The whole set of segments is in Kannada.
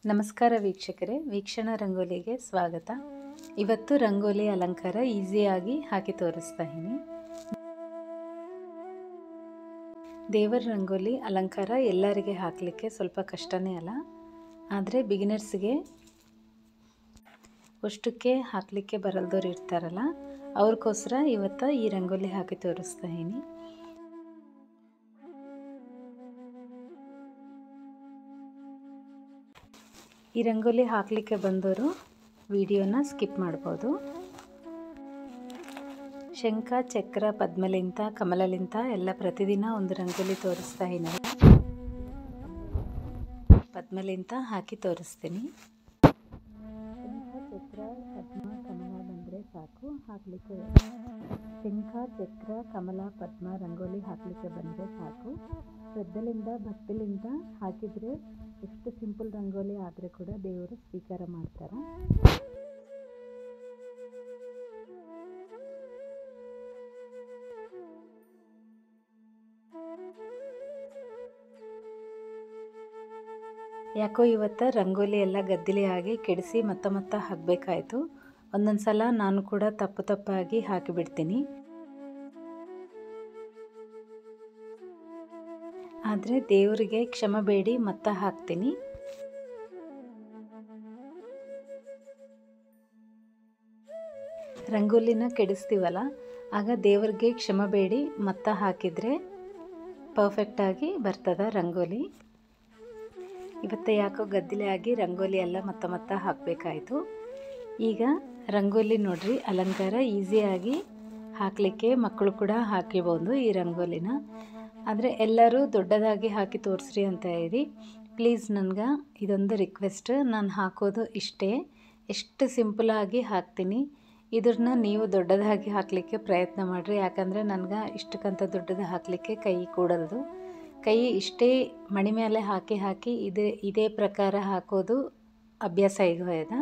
ನಮಸ್ಕಾರ ವೀಕ್ಷಕರೇ, ವೀಕ್ಷಣಾ ರಂಗೋಲಿಗೆ ಸ್ವಾಗತ. ಇವತ್ತು ರಂಗೋಲಿ ಅಲಂಕಾರ ಈಸಿಯಾಗಿ ಹಾಕಿ ತೋರಿಸ್ತಾ ಇದ್ದೀನಿ. ದೇವರ ರಂಗೋಲಿ ಅಲಂಕಾರ ಎಲ್ಲರಿಗೆ ಹಾಕಲಿಕ್ಕೆ ಸ್ವಲ್ಪ ಕಷ್ಟನೇ ಅಲ್ಲ, ಆದರೆ ಬಿಗಿನರ್ಸ್ಗೆ ಅಷ್ಟಕ್ಕೆ ಹಾಕಲಿಕ್ಕೆ ಬರಲ್ದವ್ರು ಇರ್ತಾರಲ್ಲ, ಅವ್ರಿಗೋಸ್ಕರ ಇವತ್ತು ಈ ರಂಗೋಲಿ ಹಾಕಿ ತೋರಿಸ್ತಾ ಇದ್ದೀನಿ. ಈ ರಂಗೋಲಿ ಹಾಕಲಿಕ್ಕೆ ಬಂದವರು ವಿಡಿಯೋನ ಸ್ಕಿಪ್ ಮಾಡ್ಬೋದು. ಶಂಖ, ಚಕ್ರ, ಪದ್ಮಲಿಂತ, ಕಮಲಲಿಂತ ಎಲ್ಲ ಪ್ರತಿದಿನ ಒಂದು ರಂಗೋಲಿ ತೋರಿಸ್ತಾ ಇದ್ದೀನಿ. ಪದ್ಮಲಿಂತ ಹಾಕಿ ತೋರಿಸ್ತೀನಿ. ಶಂಖ, ಚಕ್ರ, ಪದ್ಮ, ಕಮಲ ಬಂದರೆ ಸಾಕು ಹಾಕಲಿಕ್ಕೆ. ಶಂಖ, ಚಕ್ರ, ಕಮಲ, ಪದ್ಮ ರಂಗೋಲಿ ಹಾಕಲಿಕ್ಕೆ ಬಂದರೆ ಸಾಕು. ಶ್ರದ್ಧೆಲಿಂದ, ಭಕ್ತಿಲಿಂದ ಹಾಕಿದರೆ ಎಷ್ಟು ಸಿಂಪಲ್ ರಂಗೋಲಿ ಆದರೆ ಕೂಡ ದೇವರು ಸ್ವೀಕಾರ ಮಾಡ್ತಾರೆ. ಯಾಕೋ ಇವತ್ತು ರಂಗೋಲಿ ಎಲ್ಲ ಗದ್ದಲಿ ಆಗಿ ಕೆಡಿಸಿ ಮತ್ತೆ ಹಾಕಬೇಕಾಯಿತು. ಒಂದೊಂದು ಸಲ ನಾನು ಕೂಡ ತಪ್ಪಾಗಿ ಹಾಕಿಬಿಡ್ತೀನಿ. ಆದರೆ ದೇವರಿಗೆ ಕ್ಷಮೆ ಬೇಡಿ ಮತ್ತೆ ಹಾಕ್ತೀನಿ. ರಂಗೋಲಿನ ಕೆಡಿಸ್ತೀವಲ್ಲ, ಆಗ ದೇವರಿಗೆ ಕ್ಷಮೆ ಬೇಡಿ ಮತ್ತೆ ಹಾಕಿದರೆ ಪರ್ಫೆಕ್ಟಾಗಿ ಬರ್ತದ ರಂಗೋಲಿ. ಇವತ್ತು ಯಾಕೋ ಗದ್ದಲೆ ಆಗಿ ರಂಗೋಲಿ ಎಲ್ಲ ಮತ್ತೆ ಹಾಕಬೇಕಾಯಿತು. ಈಗ ರಂಗೋಲಿ ನೋಡ್ರಿ, ಅಲಂಕಾರ ಈಸಿಯಾಗಿ ಹಾಕಲಿಕ್ಕೆ ಮಕ್ಕಳು ಕೂಡ ಹಾಕಿಬೋದು ಈ ರಂಗೋಲಿನ. ಆದರೆ ಎಲ್ಲರೂ ದೊಡ್ಡದಾಗಿ ಹಾಕಿ ತೋರಿಸ್ರಿ ಅಂತ ಇರಿ. ಪ್ಲೀಸ್, ನನಗೆ ಇದೊಂದು ರಿಕ್ವೆಸ್ಟ್. ನಾನು ಹಾಕೋದು ಇಷ್ಟೇ, ಎಷ್ಟು ಸಿಂಪಲಾಗಿ ಹಾಕ್ತೀನಿ. ಇದನ್ನ ನೀವು ದೊಡ್ಡದಾಗಿ ಹಾಕಲಿಕ್ಕೆ ಪ್ರಯತ್ನ ಮಾಡಿರಿ. ಯಾಕಂದರೆ ನನಗೆ ಇಷ್ಟಕ್ಕಂತ ದೊಡ್ಡದು ಹಾಕಲಿಕ್ಕೆ ಕೈ ಕೂಡಲ್ದು. ಕೈ ಇಷ್ಟೇ ಮಣಿ ಮೇಲೆ ಹಾಕಿ ಇದೇ ಪ್ರಕಾರ ಹಾಕೋದು ಅಭ್ಯಾಸ ಈಗ.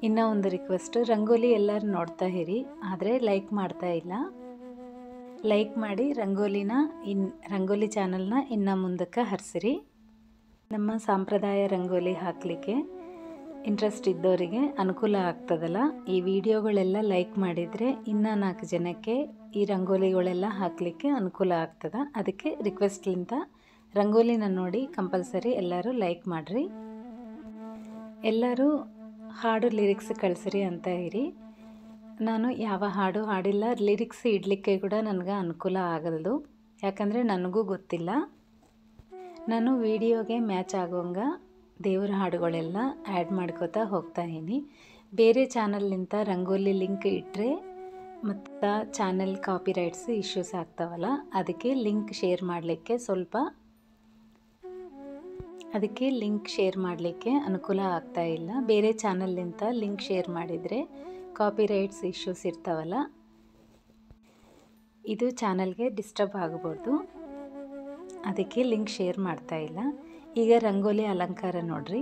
ಇನ್ನೂ ಒಂದು ರಿಕ್ವೆಸ್ಟ್, ರಂಗೋಲಿ ಎಲ್ಲರೂ ನೋಡ್ತಾ ಇರಿ, ಆದರೆ ಲೈಕ್ ಮಾಡ್ತಾ ಇಲ್ಲ. ಲೈಕ್ ಮಾಡಿ ರಂಗೋಲಿ ಚಾನಲ್ನ ಇನ್ನು ಮುಂದಕ್ಕೆ ಹರಿಸಿರಿ. ನಮ್ಮ ಸಾಂಪ್ರದಾಯ ರಂಗೋಲಿ ಹಾಕಲಿಕ್ಕೆ ಇಂಟ್ರೆಸ್ಟ್ ಇದ್ದವರಿಗೆ ಅನುಕೂಲ ಆಗ್ತದಲ್ಲ. ಈ ವಿಡಿಯೋಗಳೆಲ್ಲ ಲೈಕ್ ಮಾಡಿದರೆ ಇನ್ನೂ 4 ಜನಕ್ಕೆ ಈ ರಂಗೋಲಿಗಳೆಲ್ಲ ಹಾಕಲಿಕ್ಕೆ ಅನುಕೂಲ ಆಗ್ತದೆ. ಅದಕ್ಕೆ ರಿಕ್ವೆಸ್ಟ್ಲಿಂದ ರಂಗೋಲಿನ ನೋಡಿ ಕಂಪಲ್ಸರಿ ಎಲ್ಲರೂ ಲೈಕ್ ಮಾಡಿರಿ. ಎಲ್ಲರೂ ಹಾಡು ಲಿರಿಕ್ಸ್ ಕಳಿಸ್ರಿ ಅಂತ ಇರಿ. ನಾನು ಯಾವ ಹಾಡು ಹಾಡಿಲ್ಲ, ಲಿರಿಕ್ಸ್ ಇಡಲಿಕ್ಕೆ ಕೂಡ ನನಗೆ ಅನುಕೂಲ ಆಗಲ್ದು. ಯಾಕಂದರೆ ನನಗೂ ಗೊತ್ತಿಲ್ಲ. ನಾನು ವಿಡಿಯೋಗೆ ಮ್ಯಾಚ್ ಆಗೋಂಗೆ ದೇವರ ಹಾಡುಗಳೆಲ್ಲ ಆ್ಯಡ್ ಮಾಡ್ಕೋತಾ ಹೋಗ್ತಾ ಇದ್ದೀನಿ. ಬೇರೆ ಚಾನಲ್ನಿಂದ ರಂಗೋಲಿ ಲಿಂಕ್ ಇಟ್ಟರೆ ಮತ್ತು ಚಾನಲ್ ಕಾಪಿರೈಟ್ಸ್ ಇಶ್ಯೂಸ್ ಆಗ್ತಾವಲ್ಲ, ಅದಕ್ಕೆ ಲಿಂಕ್ ಶೇರ್ ಮಾಡಲಿಕ್ಕೆ ಅನುಕೂಲ ಆಗ್ತಾ ಇಲ್ಲ. ಬೇರೆ ಚಾನಲ್ನಿಂದ ಲಿಂಕ್ ಶೇರ್ ಮಾಡಿದರೆ ಕಾಪಿರೈಟ್ಸ್ ಇಶ್ಯೂಸ್ ಇರ್ತಾವಲ್ಲ, ಇದು ಚಾನಲ್ಗೆ ಡಿಸ್ಟರ್ಬ್ ಆಗಬಾರ್ದು. ಅದಕ್ಕೆ ಲಿಂಕ್ ಶೇರ್ ಮಾಡ್ತಾ ಇಲ್ಲ. ಈಗ ರಂಗೋಲಿ ಅಲಂಕಾರ ನೋಡ್ರಿ.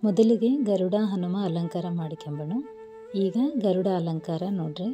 ಮೊದಲಿಗೆ ಗರುಡ ಹನುಮ ಅಲಂಕಾರ ಮಾಡ್ಕೊಂಬಣ. ಈಗ ಗರುಡ ಅಲಂಕಾರ ನೋಡ್ರಿ.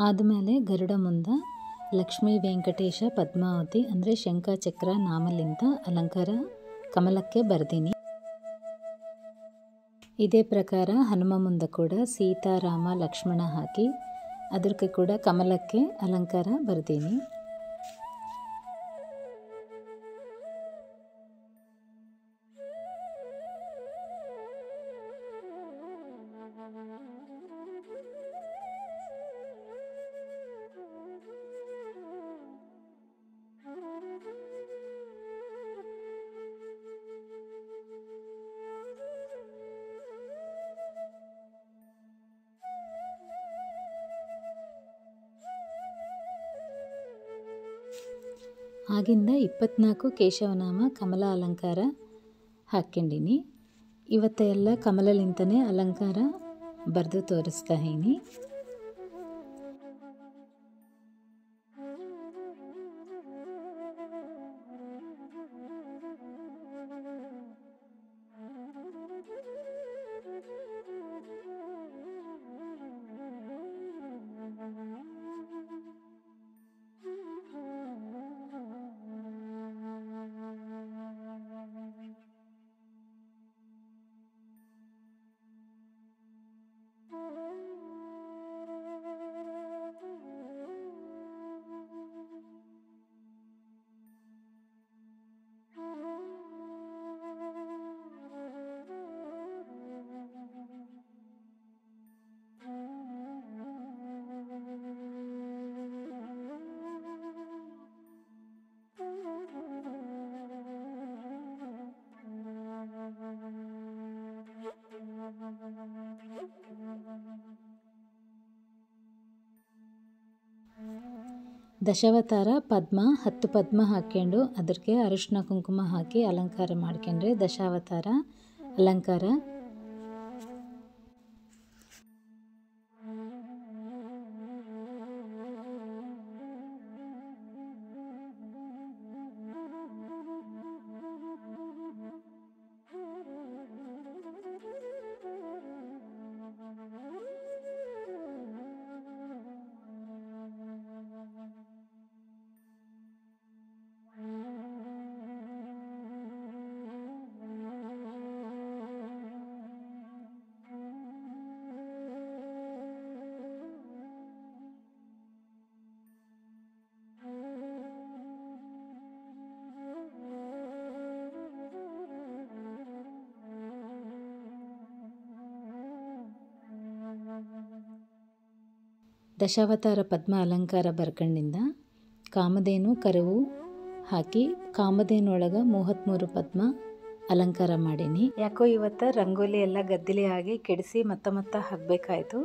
ಆದಮೇಲೆ ಗರುಡ ಮುಂದ ಲಕ್ಷ್ಮೀ ವೆಂಕಟೇಶ ಪದ್ಮಾವತಿ ಅಂದರೆ ಶಂಖ ಚಕ್ರ ನಾಮಲಿಂದ ಅಲಂಕಾರ ಕಮಲಕ್ಕೆ ಬರ್ದೀನಿ. ಇದೇ ಪ್ರಕಾರ ಹನುಮ ಮುಂದೆ ಕೂಡ ಸೀತಾ ರಾಮ ಲಕ್ಷ್ಮಣ ಹಾಕಿ ಅದಕ್ಕೆ ಕೂಡ ಕಮಲಕ್ಕೆ ಅಲಂಕಾರ ಬರ್ದೀನಿ. ಆಗಿಂದ 24 ಕೇಶವನಾಮ ಕಮಲ ಅಲಂಕಾರ ಹಾಕ್ಕೊಂಡಿನಿ. ಇವತ್ತೆಲ್ಲ ಕಮಲಲಿಂತನೇ ಅಲಂಕಾರ ಬರೆದು ತೋರಿಸ್ತಾ ಇದೀನಿ. ದಶಾವತಾರ ಪದ್ಮ 10 ಪದ್ಮ ಹಾಕ್ಕೊಂಡು ಅದಕ್ಕೆ ಅರಿಶಿನ ಕುಂಕುಮ ಹಾಕಿ ಅಲಂಕಾರ ಮಾಡ್ಕೊಂಡ್ರೆ ದಶಾವತಾರ ಅಲಂಕಾರ. ದಶಾವತಾರ ಪದ್ಮ ಅಲಂಕಾರ ಬರ್ಕೊಂಡಿಂದ ಕಾಮಧೇನು ಕರುವು ಹಾಕಿ ಕಾಮಧೇನೊಳಗೆ 33 ಪದ್ಮ ಅಲಂಕಾರ ಮಾಡೀನಿ. ಯಾಕೋ ಇವತ್ತು ರಂಗೋಲಿ ಎಲ್ಲ ಗದ್ದಲಿ ಆಗಿ ಕೆಡಿಸಿ ಮತ್ತೆ ಹಾಕಬೇಕಾಯ್ತು.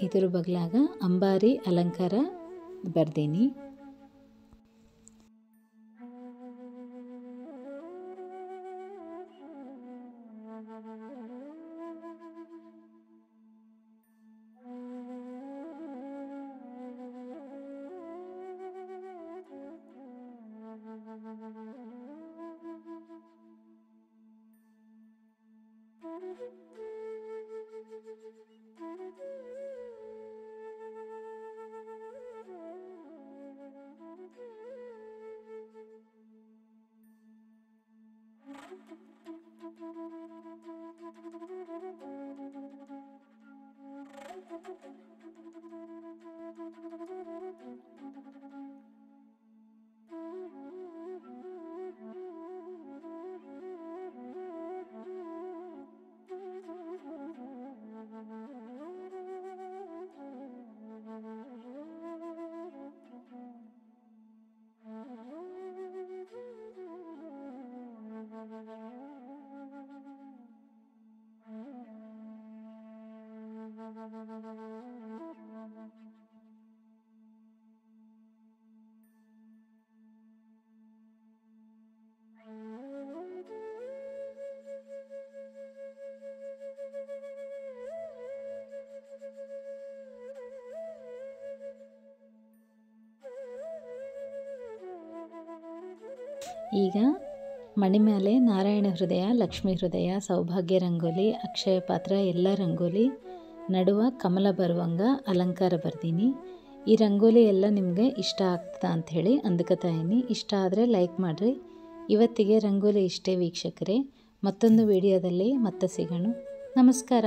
ಇದ್ರ ಬಗ್ಲಾಗ ಅಂಬಾರಿ ಅಲಂಕಾರ ಬರ್ದೀನಿ. ಈಗ ಮಣಿ ಮೇಲೆ ನಾರಾಯಣ ಹೃದಯ, ಲಕ್ಷ್ಮೀ ಹೃದಯ, ಸೌಭಾಗ್ಯ ರಂಗೋಲಿ, ಅಕ್ಷಯ ಪಾತ್ರ ಎಲ್ಲ ರಂಗೋಲಿ ನಡುವ ಕಮಲ ಬರುವಂಗ ಅಲಂಕಾರ ಬರ್ದೀನಿ. ಈ ರಂಗೋಲಿ ಎಲ್ಲ ನಿಮಗೆ ಇಷ್ಟ ಆಗ್ತದ ಅಂಥೇಳಿ ಅಂದ್ಕೊತಾಯಿನಿ. ಇಷ್ಟ ಆದರೆ ಲೈಕ್ ಮಾಡಿರಿ. ಇವತ್ತಿಗೆ ರಂಗೋಲಿ ಇಷ್ಟೇ ವೀಕ್ಷಕರೇ. ಮತ್ತೊಂದು ವಿಡಿಯೋದಲ್ಲಿ ಮತ್ತೆ ಸಿಗೋಣ. ನಮಸ್ಕಾರ.